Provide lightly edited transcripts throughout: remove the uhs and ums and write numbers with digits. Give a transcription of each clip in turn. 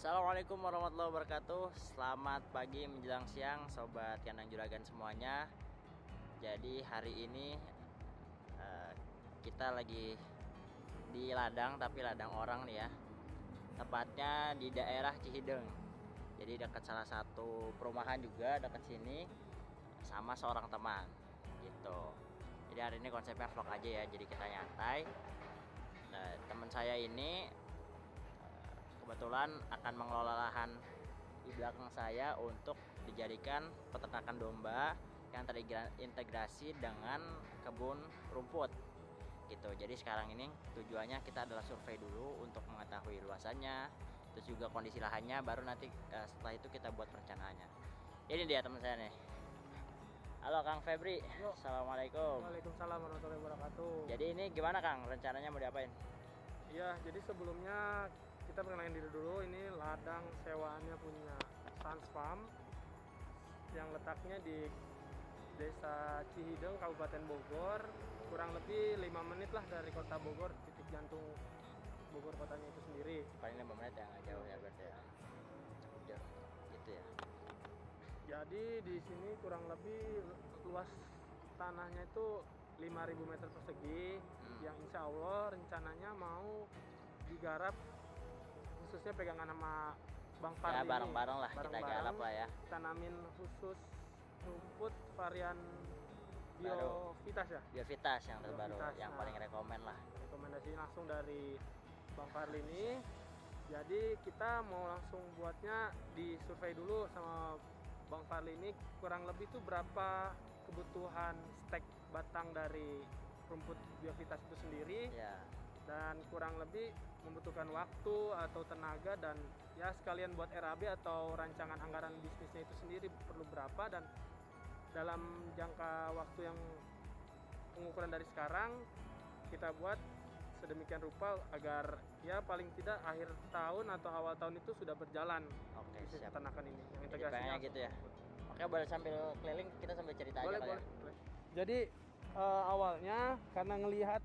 Assalamualaikum warahmatullahi wabarakatuh. Selamat pagi menjelang siang sobat kandang juragan semuanya. Jadi hari ini kita lagi di ladang, tapi ladang orang nih ya. Tepatnya di daerah Cihideng. Jadi dekat salah satu perumahan juga dekat sini, sama seorang teman gitu. Jadi hari ini konsepnya vlog aja ya. Jadi kita nyantai. Teman saya ini kebetulan akan mengelola lahan di belakang saya untuk dijadikan peternakan domba yang terintegrasi dengan kebun rumput gitu. Jadi sekarang ini tujuannya kita adalah survei dulu untuk mengetahui luasannya, terus juga kondisi lahannya, baru nanti setelah itu kita buat perencanaannya. Ini dia teman saya nih. Halo Kang Febri. Yo. Assalamualaikum. Waalaikumsalam warahmatullahi wabarakatuh. Jadi ini gimana Kang, rencananya mau diapain? Iya, jadi sebelumnya kita perkenalkan diri dulu. Ini ladang sewaannya punya Sans Farm yang letaknya di Desa Cihideng, Kabupaten Bogor. Kurang lebih 5 menit lah dari kota Bogor, titik jantung Bogor kotanya itu sendiri. Paling 5 menit ya, nggak jauh ya berarti ya. Jauh gitu ya. Jadi di sini kurang lebih luas tanahnya itu 5.000 meter persegi, yang insya Allah rencananya mau digarap, khususnya pegangan sama Bang Farli. Ya bareng-bareng lah, kita garap lah ya. Tanamin khusus rumput varian Biovitas ya. Biovitas yang terbaru, Biovitas, yang paling rekomen lah. Rekomendasi langsung dari Bang Farli ini. Jadi kita mau langsung buatnya di survei dulu sama Bang Farli ini, kurang lebih tuh berapa kebutuhan stek batang dari rumput Biovitas itu sendiri Ya. Dan kurang lebih membutuhkan waktu atau tenaga, dan ya sekalian buat RAB atau rancangan anggaran bisnisnya itu sendiri perlu berapa, dan dalam jangka waktu yang pengukuran dari sekarang kita buat sedemikian rupa agar ya paling tidak akhir tahun atau awal tahun itu sudah berjalan. Oke, bisnis siap. peternakan ini yang Jadi integrasinya pengennya gitu ya. Oke, boleh sambil keliling kita sambil cerita aja kali ya. boleh. Jadi awalnya karena ngelihat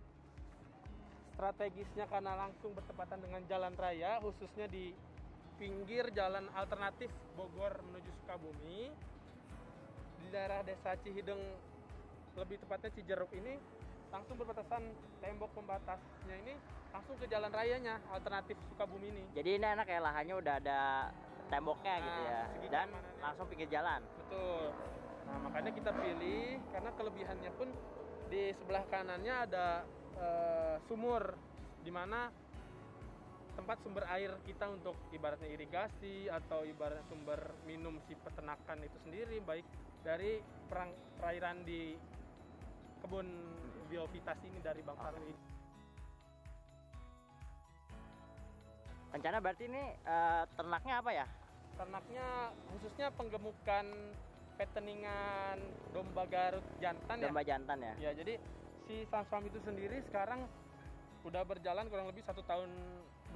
strategisnya, karena langsung bertepatan dengan jalan raya, khususnya di pinggir jalan alternatif Bogor menuju Sukabumi, di daerah Desa Cihideng, lebih tepatnya Cijeruk ini, langsung berbatasan tembok pembatasnya ini langsung ke jalan rayanya alternatif Sukabumi ini. Jadi ini enak ya, lahannya udah ada temboknya gitu ya, segitiga dan mananya. langsung pinggir jalan. Betul. Nah, makanya kita pilih karena kelebihannya pun di sebelah kanannya ada sumur, di mana tempat sumber air kita untuk ibaratnya irigasi atau ibarat sumber minum si peternakan itu sendiri, baik dari perairan di kebun Biovitas ini dari Bang Farli. Rencana berarti ini ternaknya apa ya? Ternaknya khususnya penggemukan peteningan domba Garut jantan Domba jantan ya? ya. Jadi si Sans Farm itu sendiri sekarang udah berjalan kurang lebih 1 tahun,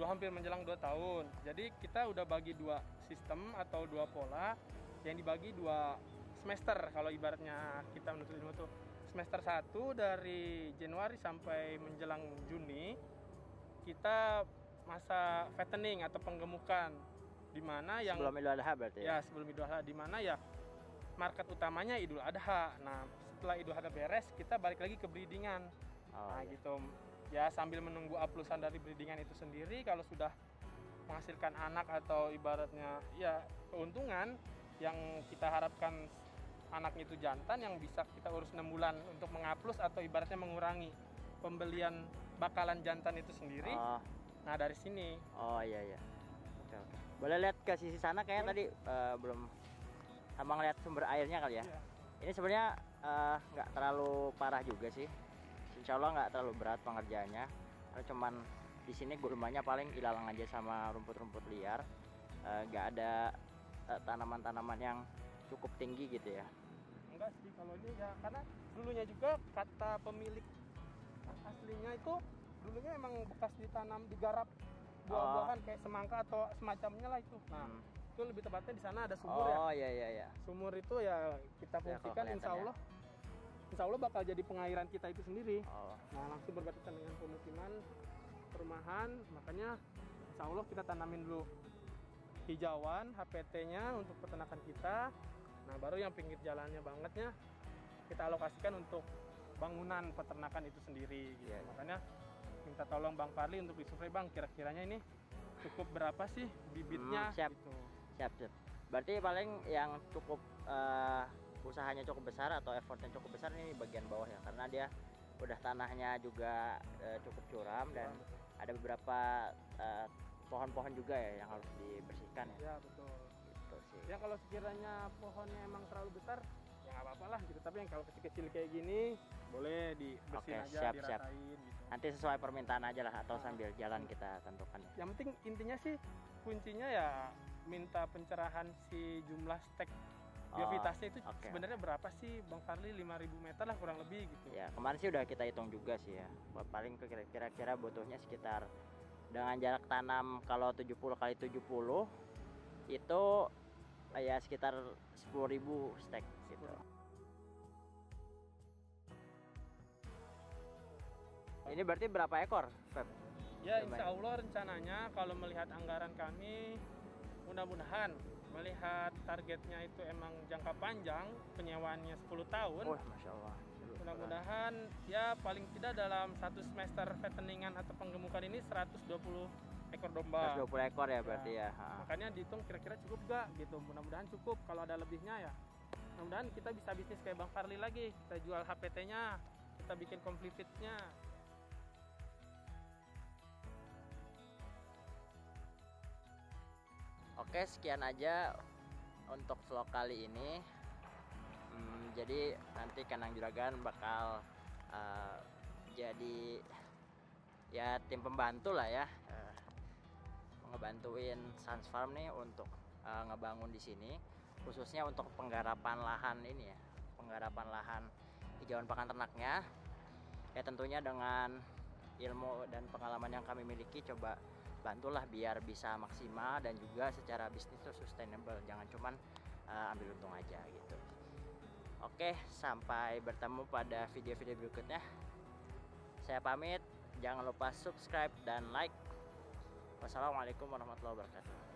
hampir menjelang 2 tahun. Jadi kita udah bagi 2 sistem atau 2 pola yang dibagi 2 semester. Kalau ibaratnya kita menuntut ilmu tuh semester 1 dari Januari sampai menjelang Juni kita masa fattening atau penggemukan, di mana yang Sebelum Idul Adha berarti ya? ya sebelum Idul Adha, di mana ya market utamanya Idul Adha. Nah, setelah Idul Adha beres kita balik lagi ke breedingan. Nah, iya. gitu. Ya sambil menunggu aplusan dari breedingan itu sendiri, kalau sudah menghasilkan anak atau ibaratnya ya keuntungan yang kita harapkan anaknya itu jantan, yang bisa kita urus 6 bulan untuk mengaplus atau ibaratnya mengurangi pembelian bakalan jantan itu sendiri. Nah, dari sini. Oh iya. Oke. Boleh lihat ke sisi sana kayaknya tadi belum sama ngeliat sumber airnya kali ya. Iya. Ini sebenarnya nggak terlalu parah juga sih. Insya Allah nggak terlalu berat pengerjaannya. Karena cuman di sini gulmanya paling ilalang aja sama rumput-rumput liar. Nggak ada tanaman-tanaman yang cukup tinggi gitu ya. Enggak sih kalau ini ya, karena dulunya juga kata pemilik aslinya itu dulunya emang bekas ditanam, digarap buah-buahan kayak semangka atau semacamnya lah itu. Nah, itu lebih tepatnya di sana ada sumur ya. Oh iya. Sumur itu ya kita fungsikan, Ya, insya Allah bakal jadi pengairan kita itu sendiri. Oh. Nah, langsung berbatasan dengan pemukiman, perumahan, makanya insya Allah kita tanamin dulu hijauan HPT-nya untuk peternakan kita. Nah, baru yang pinggir jalannya bangetnya kita alokasikan untuk bangunan peternakan itu sendiri gitu. Iya. Makanya minta tolong Bang Farli untuk disurvei, Bang, kira-kiranya ini cukup berapa sih bibitnya Siap. gitu. Siap. Berarti paling yang cukup usahanya cukup besar atau effortnya cukup besar ini bagian bawah ya, karena dia udah tanahnya juga cukup curam dan ada beberapa pohon-pohon juga ya yang harus dibersihkan ya. Ya, betul. Gitu sih. Ya kalau sekiranya pohonnya emang terlalu besar ya nggak apa-apa lah gitu, tapi yang kalau kecil-kecil kayak gini boleh dibersihin Oke, aja, siap. diratain gitu. Nanti sesuai permintaan aja lah atau sambil jalan kita tentukan ya. Yang penting intinya sih kuncinya ya minta pencerahan si jumlah stek biovitasnya itu oke. sebenarnya berapa sih Bang Farli? 5.000 meter lah kurang lebih gitu. Ya, kemarin sih udah kita hitung juga sih ya. Paling kira-kira butuhnya sekitar dengan jarak tanam kalau 70 kali 70 itu ya sekitar 10.000 stek gitu. Ini berarti berapa ekor, Feb? Ya, insya Allah rencananya kalau melihat anggaran kami, mudah-mudahan melihat targetnya itu emang jangka panjang, penyewaannya 10 tahun. Wah, Masya Allah. Mudah-mudahan ya paling tidak dalam satu semester fatteningan atau penggemukan ini 120 ekor domba. 120 ekor ya berarti ya. Makanya dihitung kira-kira cukup gak gitu. Mudah-mudahan cukup. Kalau ada lebihnya ya mudah-mudahan kita bisa bisnis kayak Bang Farli lagi. Kita jual HPT-nya, kita bikin complete feed-nya. Oke, sekian aja untuk vlog kali ini. Jadi nanti Kanang Juragan bakal jadi ya tim pembantu lah ya, ngebantuin Sans Farm nih untuk ngebangun di sini, khususnya untuk penggarapan lahan ini ya, penggarapan lahan hijauan pakan ternaknya. Ya tentunya dengan ilmu dan pengalaman yang kami miliki, coba bantulah biar bisa maksimal dan juga secara bisnis itu sustainable, jangan cuman ambil untung aja gitu. Oke, sampai bertemu pada video-video berikutnya. Saya pamit, jangan lupa subscribe dan like. Wassalamualaikum warahmatullahi wabarakatuh.